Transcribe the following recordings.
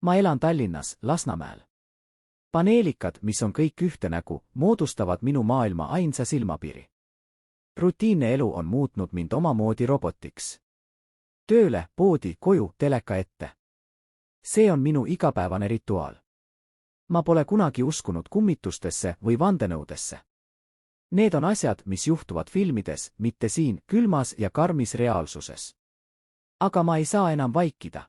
Ma elan Tallinnas, Lasnamäel. Paneelikad, mis on kõik ühte nägu, moodustavad minu maailma ainsa silmapiiri. Rutiinne elu on muutnud mind omamoodi robotiks. Tööle, poodi, koju, teleka ette. See on minu igapäevane rituaal. Ma pole kunagi uskunud kummitustesse või vandenõudesse. Need on asjad, mis juhtuvad filmides, mitte siin, külmas ja karmis reaalsuses. Aga ma ei saa enam vaikida.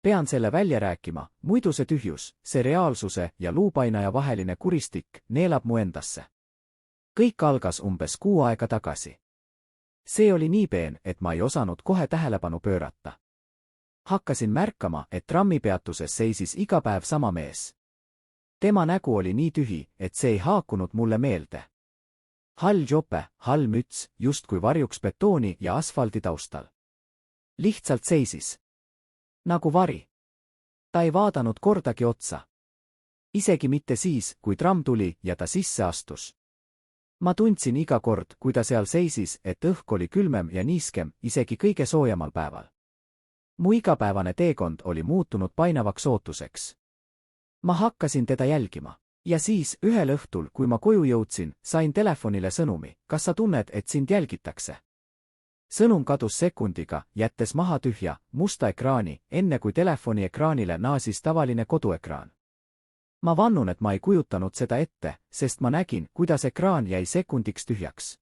Pean selle välja rääkima, muidu see tühjus, see reaalsuse ja luupainaja vaheline kuristik neelab mu endasse. Kõik algas umbes 6 aega tagasi. See oli nii peen, et ma ei osanud kohe tähelepanu pöörata. Hakkasin märkama, et trammipeatuses seisis iga päev sama mees. Tema nägu oli nii tühi, et see ei haakunud mulle meelde. Hall jope, hall müts, justkui varjuks betooni ja asfaldi taustal. Lihtsalt seisis. Nagu vari. Ta ei vaadanud kordagi otsa. Isegi mitte siis, kui tramm tuli ja ta sisse astus. Ma tundsin iga kord, kui ta seal seisis, et õhk oli külmem ja niiskem, isegi kõige soojemal päeval. Mu igapäevane teekond oli muutunud painavaks ootuseks. Ma hakkasin teda jälgima. Ja siis, ühel õhtul, kui ma koju jõudsin, sain telefonile sõnumi, kas sa tunned, et sind jälgitakse? Sõnum kadus sekundiga, jättes maha tühja, musta ekraani, enne kui telefoni ekraanile naasis tavaline koduekraan. Ma vannun, et ma ei kujutanud seda ette, sest ma nägin, kuidas ekraan jäi sekundiks tühjaks.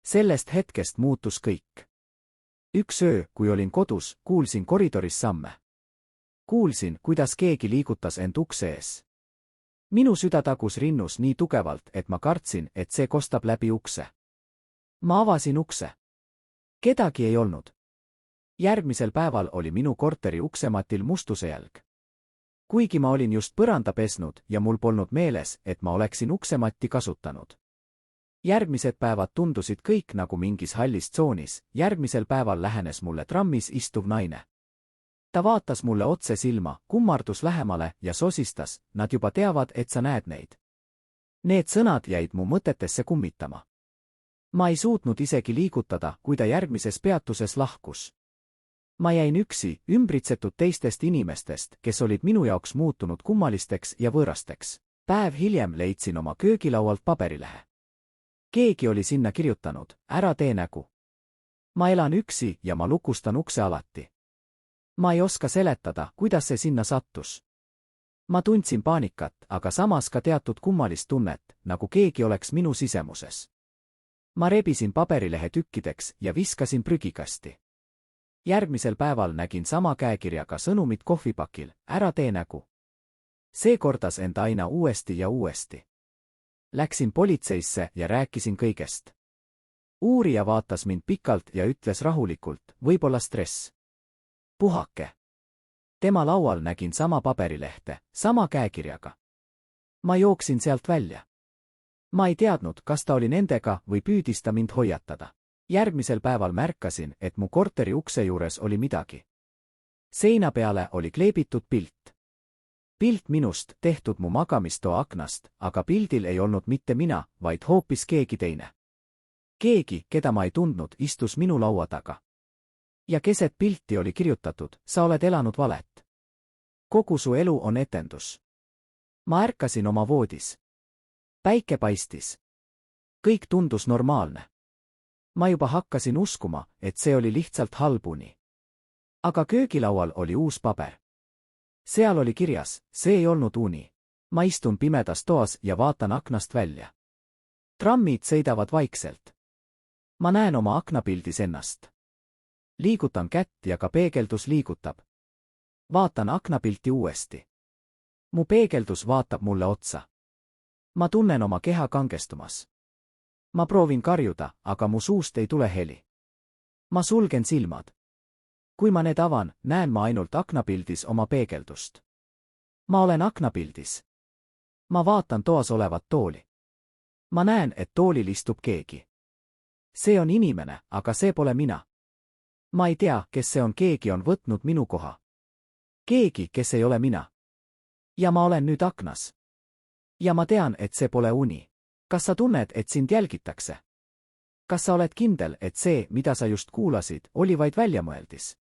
Sellest hetkest muutus kõik. Üks öö, kui olin kodus, kuulsin koridoris samme. Kuulsin, kuidas keegi liigutas end ukse ees. Minu süda tagus rinnus nii tugevalt, et ma kartsin, et see kostab läbi ukse. Ma avasin ukse. Kedagi ei olnud. Järgmisel päeval oli minu korteri uksematil mustuse jälg. Kuigi ma olin just põranda pesnud ja mul polnud meeles, et ma oleksin uksematti kasutanud. Järgmised päevad tundusid kõik nagu mingis hallis tsoonis, järgmisel päeval lähenes mulle trammis istuv naine. Ta vaatas mulle otse silma, kummardus lähemale ja sosistas, nad juba teavad, et sa näed neid. Need sõnad jäid mu mõtetesse kummitama. Ma ei suutnud isegi liigutada, kui ta järgmises peatuses lahkus. Ma jäin üksi, ümbritsetud teistest inimestest, kes olid minu jaoks muutunud kummalisteks ja võõrasteks. Päev hiljem leidsin oma köögilaualt paberilehe. Keegi oli sinna kirjutanud, ära tee nägu. Ma elan üksi ja ma lukustan ukse alati. Ma ei oska seletada, kuidas see sinna sattus. Ma tundsin paanikat, aga samas ka teatud kummalist tunnet, nagu keegi oleks minu sisemuses. Ma rebisin paberilehe tükkideks ja viskasin prügikasti. Järgmisel päeval nägin sama käekirjaga sõnumit kohvipakil, ära tee nägu. See kordas end aina uuesti ja uuesti. Läksin politseisse ja rääkisin kõigest. Uurija vaatas mind pikalt ja ütles rahulikult, võib-olla stress. Puhake. Tema laual nägin sama paberilehte, sama käekirjaga. Ma jooksin sealt välja. Ma ei teadnud, kas ta oli nendega või püüdis ta mind hoiatada. Järgmisel päeval märkasin, et mu korteri ukse juures oli midagi. Seina peale oli kleebitud pilt. Pilt minust, tehtud mu magamistoa aknast, aga pildil ei olnud mitte mina, vaid hoopis keegi teine. Keegi, keda ma ei tundnud, istus minu laua taga. Ja keset pilti oli kirjutatud, sa oled elanud valet. Kogu su elu on etendus. Ma ärkasin oma voodis. Päike paistis. Kõik tundus normaalne. Ma juba hakkasin uskuma, et see oli lihtsalt halb uni. Aga köögilaual oli uus paber. Seal oli kirjas, see ei olnud uni. Ma istun pimedas toas ja vaatan aknast välja. Trammid sõidavad vaikselt. Ma näen oma aknapildis ennast. Liigutan kätt ja ka peegeldus liigutab. Vaatan aknapilti uuesti. Mu peegeldus vaatab mulle otsa. Ma tunnen oma keha kangestumas. Ma proovin karjuda, aga mu suust ei tule heli. Ma sulgen silmad. Kui ma need avan, näen ma ainult aknapildis oma peegeldust. Ma olen aknapildis. Ma vaatan toas olevat tooli. Ma näen, et toolil istub keegi. See on inimene, aga see pole mina. Ma ei tea, kes see on, keegi on võtnud minu koha. Keegi, kes ei ole mina. Ja ma olen nüüd aknas. Ja ma tean, et see pole uni. Kas sa tunned, et sind jälgitakse? Kas sa oled kindel, et see, mida sa just kuulasid, oli vaid väljamõeldis?